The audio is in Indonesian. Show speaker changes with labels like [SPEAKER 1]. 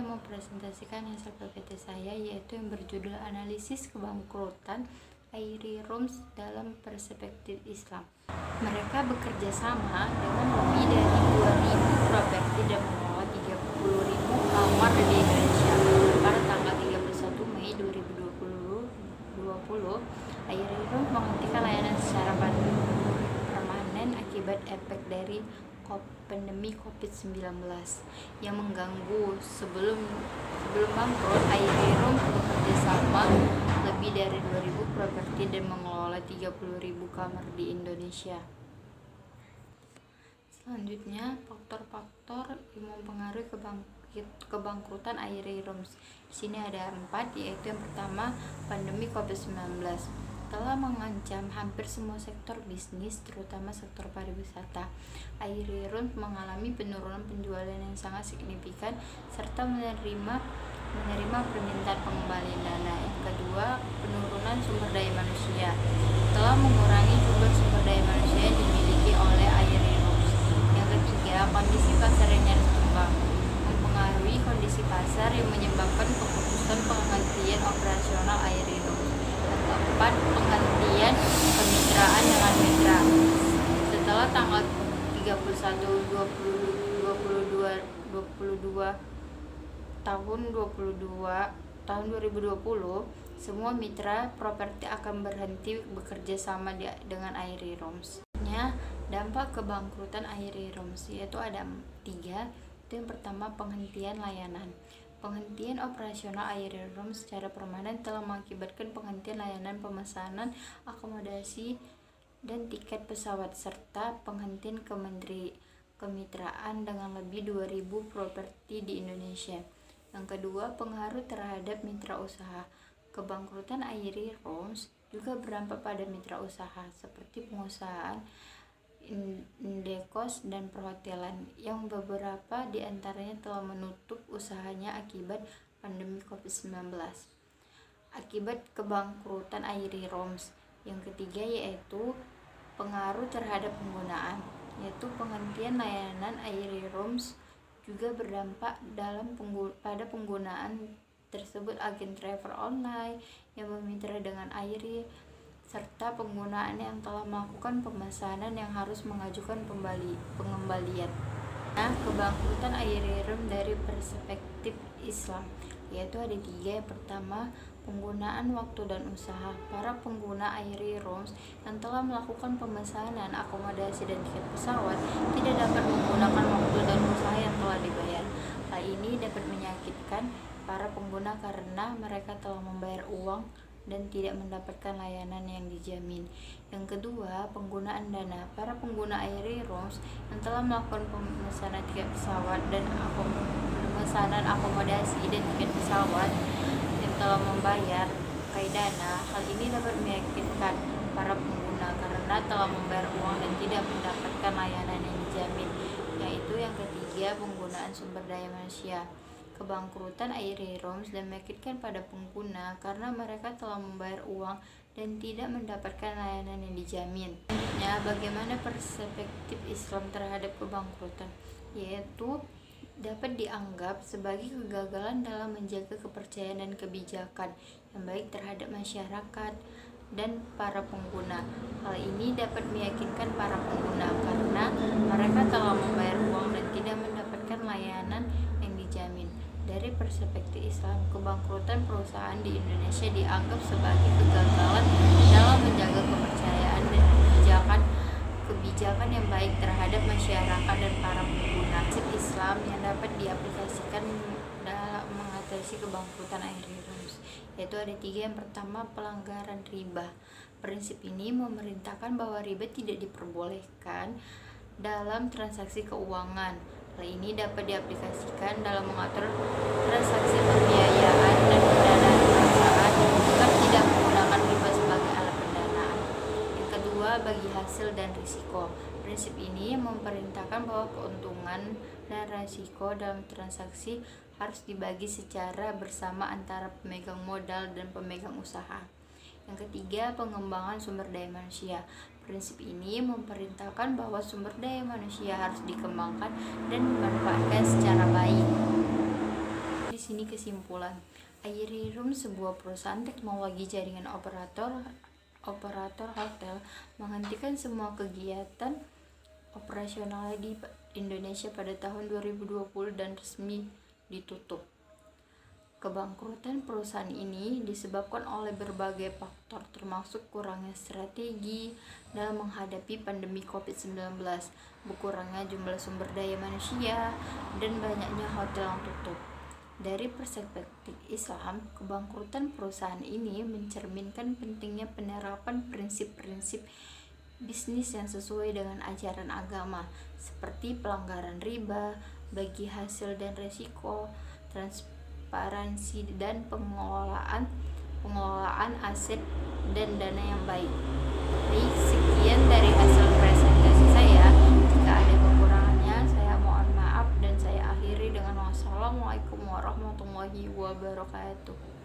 [SPEAKER 1] mempresentasikan hasil PPT saya, yaitu yang berjudul Analisis Kebangkrutan Airi Rooms dalam Perspektif Islam. Mereka bekerja sama dengan lebih dari 2.000 properti dan mengelola 30.000 kamar di Indonesia. Pada tanggal 31 Mei 2020, Airi Rooms menghentikan layanan secara permanen akibat efek dari pandemi COVID-19 yang mengganggu. Sebelum bangkrut, Airi Rooms bekerja sama lebih dari 2.000 properti dan mengelola 30.000 kamar di Indonesia. Selanjutnya, faktor-faktor yang mempengaruhi kebangkrutan Airi Rooms. Di sini ada 4, yaitu yang pertama, pandemi COVID-19 telah mengancam hampir semua sektor bisnis, terutama sektor pariwisata. Airi Rooms mengalami penurunan penjualan yang sangat signifikan serta menerima permintaan pengembalian dana. Yang kedua, penurunan sumber daya manusia telah mengurangi jumlah sumber daya manusia yang dimiliki oleh Airi Rooms. Yang ketiga, kondisi pasar yang nyaris tumbang mempengaruhi kondisi pasar yang menyebabkan keputusan penghentian operasional Airi Rooms. Yang keempat, penghentian kemitraan dengan mitra. Setelah tanggal tahun 2020, semua mitra properti akan berhenti bekerja sama dengan Airi Rooms. Dampak kebangkrutan Airi Rooms yaitu ada 3. Yang pertama, penghentian layanan. Penghentian operasional Airi Rooms secara permanen telah mengakibatkan penghentian layanan pemesanan akomodasi dan tiket pesawat serta penghentian kemitraan dengan lebih 2.000 properti di Indonesia. Yang kedua, pengaruh terhadap mitra usaha. Kebangkrutan Airi Rooms juga berdampak pada mitra usaha seperti pengusahaan indekos dan perhotelan yang beberapa di antaranya telah menutup usahanya akibat pandemi COVID-19. Akibat kebangkrutan Airi Rooms. Yang ketiga yaitu pengaruh terhadap penggunaan, yaitu penghentian layanan Airi Rooms juga berdampak pada penggunaan tersebut agen travel online yang memitra dengan Airi serta penggunaan yang telah melakukan pemesanan yang harus mengajukan pengembalian. Kebangkrutan Airi Rooms dari perspektif Islam yaitu ada 3. Yang pertama, penggunaan waktu dan usaha. Para pengguna Airi Rooms yang telah melakukan pemesanan akomodasi dan tiket pesawat tidak dapat menggunakan waktu dan usaha yang telah dibayar. Hal ini dapat menyakitkan para pengguna karena mereka telah membayar uang dan tidak mendapatkan layanan yang dijamin. Yang kedua, penggunaan dana. Para pengguna Airi Rooms yang telah melakukan pemesanan tiket pesawat dan pemesanan akomodasi dan tiket pesawat yang telah membayar pakai dana. Hal ini dapat menyakitkan para pengguna karena telah membayar uang dan tidak mendapatkan layanan yang dijamin. Yaitu yang ketiga, penggunaan sumber daya manusia. Kebangkrutan Airi Rooms dan menyakitkan pada pengguna karena mereka telah membayar uang dan tidak mendapatkan layanan yang dijamin. Bagaimana perspektif Islam terhadap kebangkrutan? Yaitu dapat dianggap sebagai kegagalan dalam menjaga kepercayaan dan kebijakan yang baik terhadap masyarakat dan para pengguna. Hal ini dapat meyakinkan para pengguna karena mereka telah membayar uang dan tidak mendapatkan layanan yang dijamin. Dari perspektif Islam, kebangkrutan perusahaan di Indonesia dianggap sebagai kegagalan dalam menjaga kepercayaan dan kebijakan yang baik terhadap masyarakat dan para pengguna. Prinsip Islam yang dapat diaplikasikan dalam mengatasi kebangkrutan Airi Rooms yaitu ada 3. Yang pertama, pelanggaran riba. Prinsip ini memerintahkan bahwa riba tidak diperbolehkan dalam transaksi keuangan. Hal ini dapat diaplikasikan dalam mengatur transaksi pembiayaan dan pendanaan perusahaan agar tidak menggunakan riba sebagai alat pendanaan. Yang kedua, bagi hasil dan risiko. Prinsip ini memerintahkan bahwa keuntungan dan risiko dalam transaksi harus dibagi secara bersama antara pemegang modal dan pemegang usaha. Yang ketiga, pengembangan sumber daya manusia. Prinsip ini memerintahkan bahwa sumber daya manusia harus dikembangkan dan dimanfaatkan secara baik. Di sini kesimpulan. Airi Room, sebuah perusahaan teknologi jaringan operator hotel, menghentikan semua kegiatan operasional di Indonesia pada tahun 2020 dan resmi ditutup. Kebangkrutan perusahaan ini disebabkan oleh berbagai faktor, termasuk kurangnya strategi dalam menghadapi pandemi COVID-19, berkurangnya jumlah sumber daya manusia, dan banyaknya hotel yang tutup. Dari perspektif Islam, kebangkrutan perusahaan ini mencerminkan pentingnya penerapan prinsip-prinsip bisnis yang sesuai dengan ajaran agama, seperti pelanggaran riba, bagi hasil dan resiko, transparansi, dan pengelolaan aset dan dana yang baik. Baik, sekian dari hasil presentasi saya. Jika ada kekurangannya, saya mohon maaf dan saya akhiri dengan wassalamualaikum warahmatullahi wabarakatuh.